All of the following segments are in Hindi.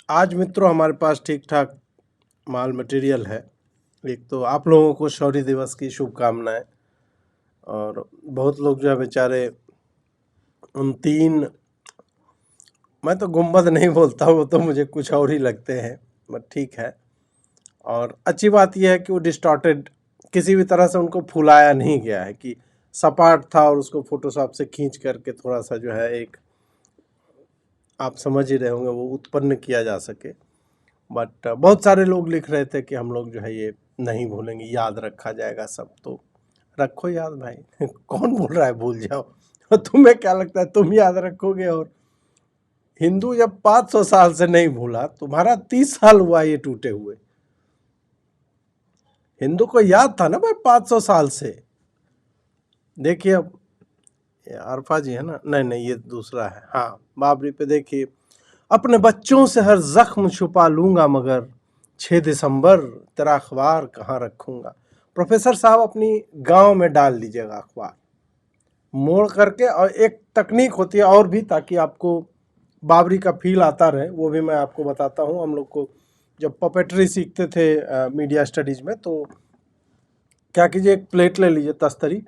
आज मित्रों हमारे पास ठीक ठाक माल मटेरियल है। एक तो आप लोगों को शौर्य दिवस की शुभकामनाएं। और बहुत लोग जो है बेचारे उन तीन, मैं तो गुंबद नहीं बोलता हूँ, वो तो मुझे कुछ और ही लगते हैं, बट ठीक है। और अच्छी बात यह है कि वो डिस्टॉर्टेड किसी भी तरह से उनको फुलाया नहीं गया है कि सपाट था और उसको फोटोशॉप से खींच करके थोड़ा सा जो है एक, आप समझ ही रहे होंगे, वो उत्पन्न किया जा सके। बट बहुत सारे लोग लिख रहे थे कि हम लोग जो है ये नहीं भूलेंगे, याद रखा जाएगा सब। तो रखो याद भाई कौन बोल रहा है भूल जाओ तुम्हें क्या लगता है तुम याद रखोगे? और हिंदू जब 500 साल से नहीं भूला, तुम्हारा 30 साल हुआ ये टूटे हुए। हिंदू को याद था ना भाई 500 साल से। देखिए अब अरफा जी है ना, नहीं नहीं ये दूसरा है, हाँ बाबरी पे देखिए, अपने बच्चों से हर जख्म छुपा लूंगा मगर 6 दिसंबर तेरा अखबार कहाँ रखूंगा। प्रोफेसर साहब अपनी गांव में डाल दीजिएगा अखबार मोड़ करके। और एक तकनीक होती है और भी, ताकि आपको बाबरी का फील आता रहे, वो भी मैं आपको बताता हूँ। हम लोग को जब पपेट्री सीखते थे मीडिया स्टडीज में, तो क्या कीजिए, एक प्लेट ले लीजिए तस्तरी,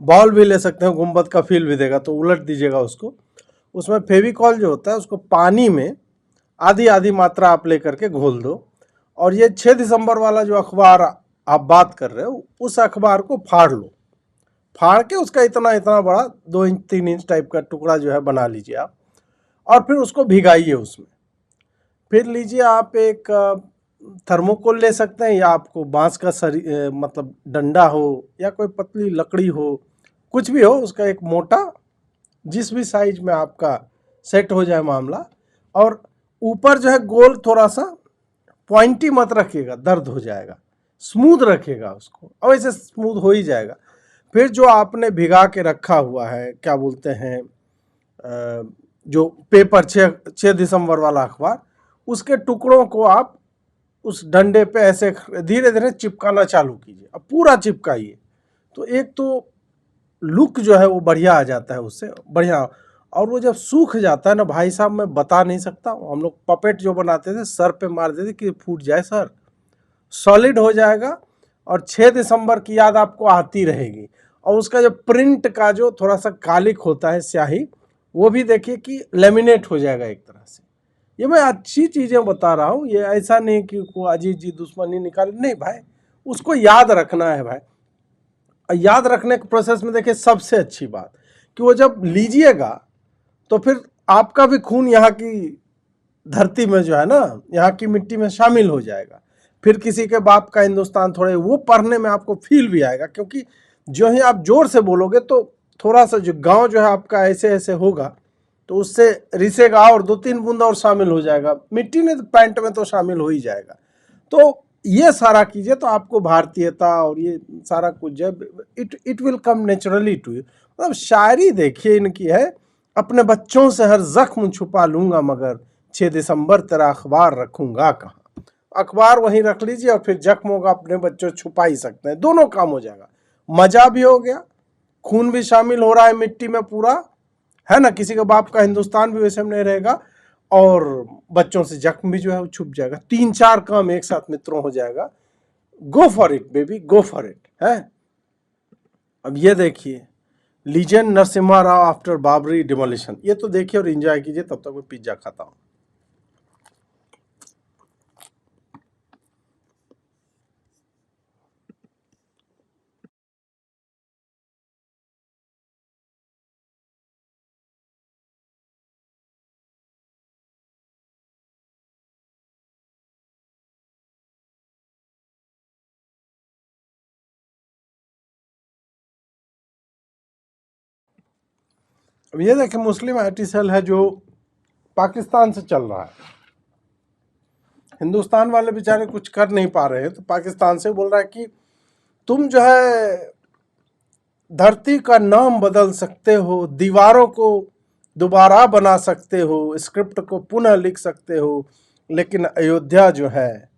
बॉल भी ले सकते हैं, गुंबद का फील भी देगा, तो उलट दीजिएगा उसको। उसमें फेविकॉल जो होता है उसको पानी में आधी आधी मात्रा आप लेकर के घोल दो। और ये 6 दिसंबर वाला जो अखबार आप बात कर रहे हो, उस अखबार को फाड़ लो। फाड़ के उसका इतना इतना बड़ा 2 इंच 3 इंच टाइप का टुकड़ा जो है बना लीजिए आप, और फिर उसको भिगाइए उसमें। फिर लीजिए आप एक थर्मोकोल ले सकते हैं, या आपको बांस का मतलब डंडा हो, या कोई पतली लकड़ी हो, कुछ भी हो, उसका एक मोटा, जिस भी साइज में आपका सेट हो जाए मामला। और ऊपर जो है गोल थोड़ा सा पॉइंटी मत रखिएगा, दर्द हो जाएगा, स्मूथ रखिएगा उसको, और ऐसे स्मूथ हो ही जाएगा। फिर जो आपने भिगा के रखा हुआ है, क्या बोलते हैं, जो पेपर 6 दिसंबर वाला अखबार, उसके टुकड़ों को आप उस डंडे पे ऐसे धीरे धीरे चिपकाना चालू कीजिए। अब पूरा चिपकाइए, तो एक तो लुक जो है वो बढ़िया आ जाता है उससे, बढ़िया। और वो जब सूख जाता है ना भाई साहब, मैं बता नहीं सकता हूँ, हम लोग पपेट जो बनाते थे सर पे मार देते कि फूट जाए सर, सॉलिड हो जाएगा। और 6 दिसंबर की याद आपको आती रहेगी। और उसका जो प्रिंट का जो थोड़ा सा कालिक होता है, स्याही, वो भी देखिए कि लेमिनेट हो जाएगा एक तरह से। ये मैं अच्छी चीज़ें बता रहा हूँ, ये ऐसा नहीं कि को अजीत जी दुश्मनी निकाले, नहीं भाई, उसको याद रखना है भाई। याद रखने के प्रोसेस में देखिए सबसे अच्छी बात कि वो जब लीजिएगा तो फिर आपका भी खून यहाँ की धरती में जो है ना, यहाँ की मिट्टी में शामिल हो जाएगा। फिर किसी के बाप का हिंदुस्तान थोड़े, वो पढ़ने में आपको फील भी आएगा, क्योंकि जो ही आप जोर से बोलोगे तो थोड़ा सा जो गांव जो है आपका ऐसे ऐसे होगा, तो उससे रिसेगा और 2-3 बूंद और शामिल हो जाएगा, मिट्टी ने तो पैंट में तो शामिल हो ही जाएगा। तो ये सारा कीजिए तो आपको भारतीयता और ये सारा कुछ जो it it will come naturally to you. मतलब शायरी देखिए इनकी है, अपने बच्चों से हर जख्म छुपा लूंगा मगर 6 दिसंबर तेरा अखबार रखूंगा कहाँ। अखबार वहीं रख लीजिए, और फिर जख्मों का अपने बच्चों छुपा ही सकते हैं, दोनों काम हो जाएगा। मजा भी हो गया, खून भी शामिल हो रहा है मिट्टी में पूरा, है ना, किसी के बाप का हिंदुस्तान भी वैसे में नहीं रहेगा, और बच्चों से जख्म भी जो है वो छुप जाएगा। 3-4 काम एक साथ मित्रों हो जाएगा। Go for it baby, go for it है। अब ये देखिए, legend Narasimha Rao after Babri demolition, ये तो देखिए और एंजॉय कीजिए। तब तक मैं पिज्जा खाता हूँ। अब ये देखिए, मुस्लिम आईटी सेल है जो पाकिस्तान से चल रहा है। हिंदुस्तान वाले बेचारे कुछ कर नहीं पा रहे हैं, तो पाकिस्तान से बोल रहा है कि तुम जो है धरती का नाम बदल सकते हो, दीवारों को दोबारा बना सकते हो, स्क्रिप्ट को पुनः लिख सकते हो, लेकिन अयोध्या जो है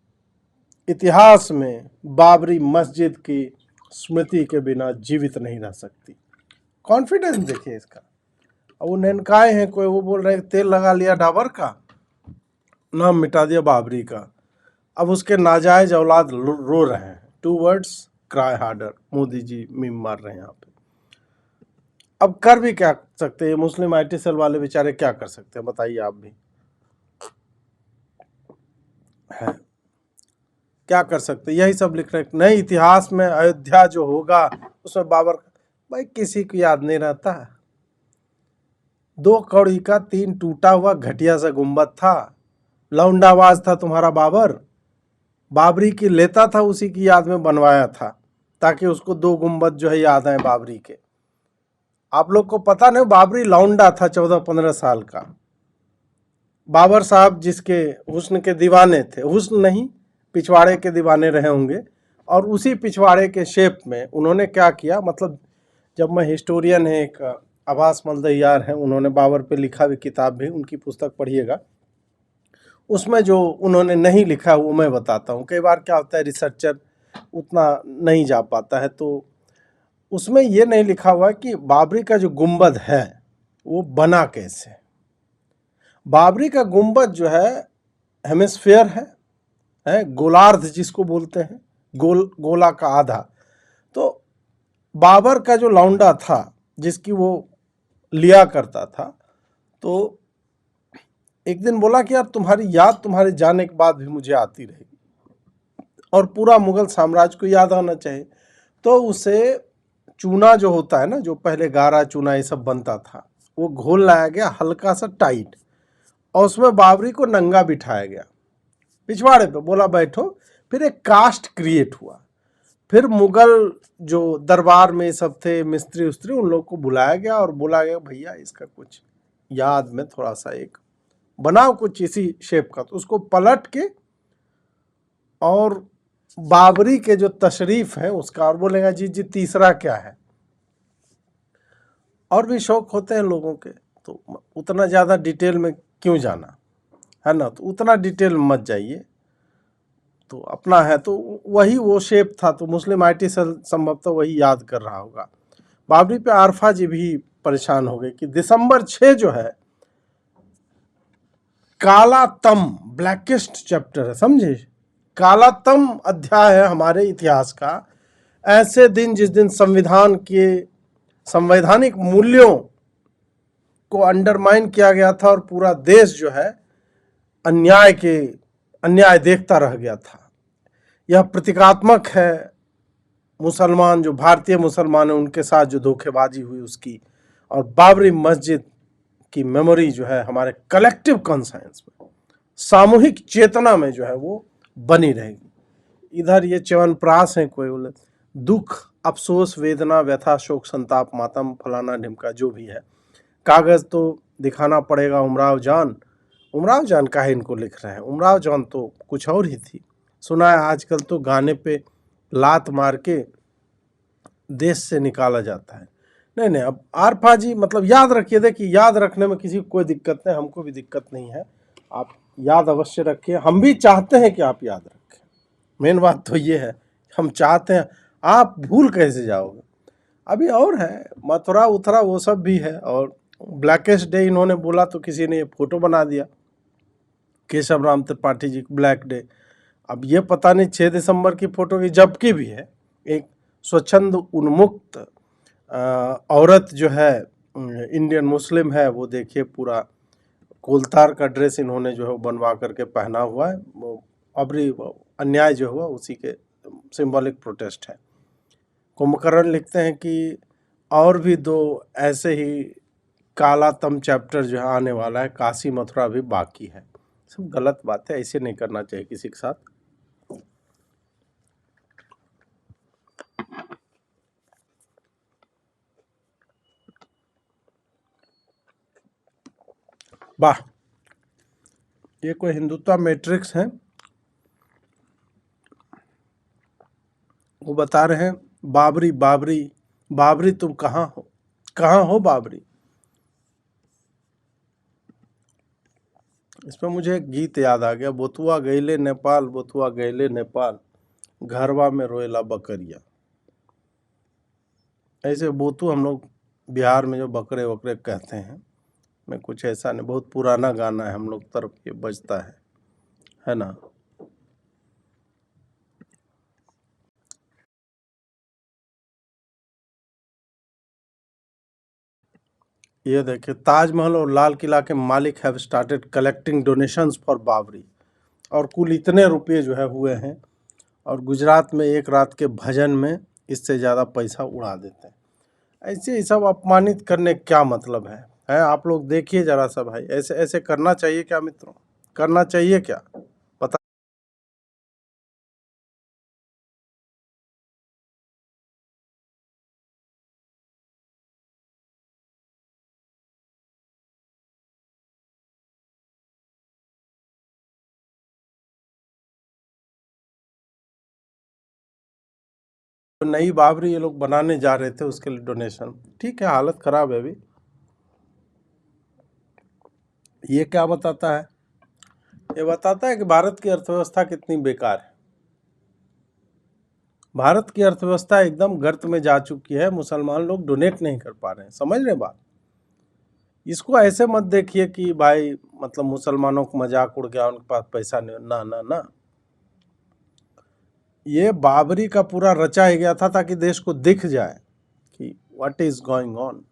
इतिहास में बाबरी मस्जिद की स्मृति के बिना जीवित नहीं रह सकती। कॉन्फिडेंस देखिए इसका। अब वो ननकाए हैं कोई, वो बोल रहे हैं तेल लगा लिया डाबर का, नाम मिटा दिया बाबरी का। अब उसके नाजायज औलाद रो रहे हैं। 2 words cry harder. Modi ji meme मार रहे हैं यहाँ पे। अब कर भी क्या सकते हैं मुस्लिम IT सेल वाले बेचारे, क्या कर सकते हैं बताइए आप भी है, क्या कर सकते हैं? यही सब लिख रहे हैं। नए इतिहास में अयोध्या जो होगा उसमें बाबर, भाई किसी को याद नहीं रहता। 2 कौड़ी का 3 टूटा हुआ घटिया सा गुंबद था, लौंडाबाज था तुम्हारा बाबर। बाबरी की लेता था, उसी की याद में बनवाया था ताकि उसको 2 गुंबद जो है याद आए बाबरी के। आप लोग को पता नहीं, बाबरी लौंडा था 14-15 साल का। बाबर साहब जिसके हुस्न के दीवाने थे, हुस्न नहीं पिछवाड़े के दीवाने रहे होंगे, और उसी पिछवाड़े के शेप में उन्होंने क्या किया, मतलब जब मैं हिस्टोरियन है एक अब्बास मल्दयार हैं, उन्होंने बाबर पे लिखा भी किताब भी, उनकी पुस्तक पढ़िएगा। उसमें जो उन्होंने नहीं लिखा वो मैं बताता हूँ। कई बार क्या होता है रिसर्चर उतना नहीं जा पाता है, तो उसमें ये नहीं लिखा हुआ कि बाबरी का जो गुंबद है वो बना कैसे। बाबरी का गुंबद जो है हेमिस्फेयर है गोलार्ध जिसको बोलते हैं, गोला का आधा। तो बाबर का जो लौंडा था जिसकी वो लिया करता था, तो एक दिन बोला कि यार तुम्हारी याद तुम्हारे जाने के बाद भी मुझे आती रहेगी और पूरा मुगल साम्राज्य को याद आना चाहिए। तो उसे चूना जो होता है ना, जो पहले गारा चूना ये सब बनता था, वो घोल लाया गया हल्का सा टाइट, और उसमें बाबरी को नंगा बिठाया गया पिछवाड़े पे, बोला बैठो। फिर एक कास्ट क्रिएट हुआ। फिर मुगल जो दरबार में सब थे मिस्त्री उस्त्री, उन लोग को बुलाया गया और बोला गया भैया इसका कुछ याद में थोड़ा सा एक बनाओ कुछ इसी शेप का। तो उसको पलट के और बाबरी के जो तशरीफ है उसका, और बोलेगा जी जी तीसरा क्या है। और भी शौक होते हैं लोगों के, तो उतना ज़्यादा डिटेल में क्यों जाना है ना, तो उतना डिटेल में मत जाइए। तो अपना है तो वही वो शेप था, तो मुस्लिम IT सेल संभवतः वही याद कर रहा होगा। बाबरी पे आरफा जी भी परेशान हो गए कि दिसंबर 6 जो है कालातम ब्लैकेस्ट चैप्टर है, समझे। कालातम अध्याय है हमारे इतिहास का। ऐसे दिन जिस दिन संविधान के संवैधानिक मूल्यों को अंडरमाइन किया गया था और पूरा देश जो है अन्याय देखता रह गया था। यह प्रतीकात्मक है मुसलमान, जो भारतीय मुसलमान हैं उनके साथ जो धोखेबाजी हुई उसकी, और बाबरी मस्जिद की मेमोरी जो है हमारे कलेक्टिव कॉन्साइंस में, सामूहिक चेतना में जो है वो बनी रहेगी। इधर ये च्यवनप्राश हैं कोई बोले, दुख अफसोस वेदना व्यथा शोक संताप मातम फलाना ढिमका जो भी है, कागज तो दिखाना पड़ेगा उमराव जान काहे इनको लिख रहे हैं। उमराव जान तो कुछ और ही थी। सुना है आजकल तो गाने पे लात मार के देश से निकाला जाता है। नहीं, अब आरफा जी मतलब याद रखिए, देखिए याद रखने में किसी को कोई दिक्कत नहीं, हमको भी दिक्कत नहीं है। आप याद अवश्य रखिए, हम भी चाहते हैं कि आप याद रखें। मेन बात तो ये है, हम चाहते हैं, आप भूल कैसे जाओगे। अभी और है मथुरा उथरा वो सब भी है, और ब्लैकेस्ट डे इन्होंने बोला तो किसी ने ये फोटो बना दिया केशव राम त्रिपाठी जी ब्लैक डे। अब ये पता नहीं 6 दिसंबर की फोटो की, जबकि भी है एक स्वच्छंद उन्मुक्त औरत जो है इंडियन मुस्लिम है, वो देखिए पूरा कोलतार का ड्रेस इन्होंने जो है बनवा करके पहना हुआ है। वो अबरी अन्याय जो हुआ उसी के सिंबॉलिक प्रोटेस्ट है। कुंभकर्ण लिखते हैं कि और भी 2 ऐसे ही कालातम चैप्टर जो है आने वाला है, काशी मथुरा भी बाकी है। सब गलत बात है, ऐसे नहीं करना चाहिए किसी के साथ। वाह, ये कोई हिंदुत्व मैट्रिक्स है, वो बता रहे हैं बाबरी बाबरी बाबरी तुम कहाँ हो बाबरी। इस पर मुझे एक गीत याद आ गया, बोतुआ गैले नेपाल बोतुआ गैले नेपाल घरवा में रोएला बकरिया। ऐसे बोतू हम लोग बिहार में जो बकरे वकरे कहते हैं, मैं कुछ ऐसा नहीं, बहुत पुराना गाना है हम लोग तरफ ये बजता है। है ना। ये देखिए, ताजमहल और लाल किला के मालिक have started collecting donations for Babri, और कुल इतने रुपये जो है हुए हैं, और गुजरात में एक रात के भजन में इससे ज़्यादा पैसा उड़ा देते हैं। ऐसे ही सब अपमानित करने क्या मतलब है आप लोग देखिए जरा सा भाई, ऐसे ऐसे करना चाहिए क्या मित्रों, करना चाहिए क्या, बता। नई बाबरी ये लोग बनाने जा रहे थे, उसके लिए डोनेशन, ठीक है, हालत खराब है अभी। ये क्या बताता है, ये बताता है कि भारत की अर्थव्यवस्था कितनी बेकार है। भारत की अर्थव्यवस्था एकदम गर्त में जा चुकी है, मुसलमान लोग डोनेट नहीं कर पा रहे हैं, समझ रहे बात। इसको ऐसे मत देखिए कि भाई मतलब मुसलमानों को मजाक उड़ गया, उनके पास पैसा नहीं, ना ना ना। ये बाबरी का पूरा रचा ही गया था ताकि देश को दिख जाए कि व्हाट इज गोइंग ऑन।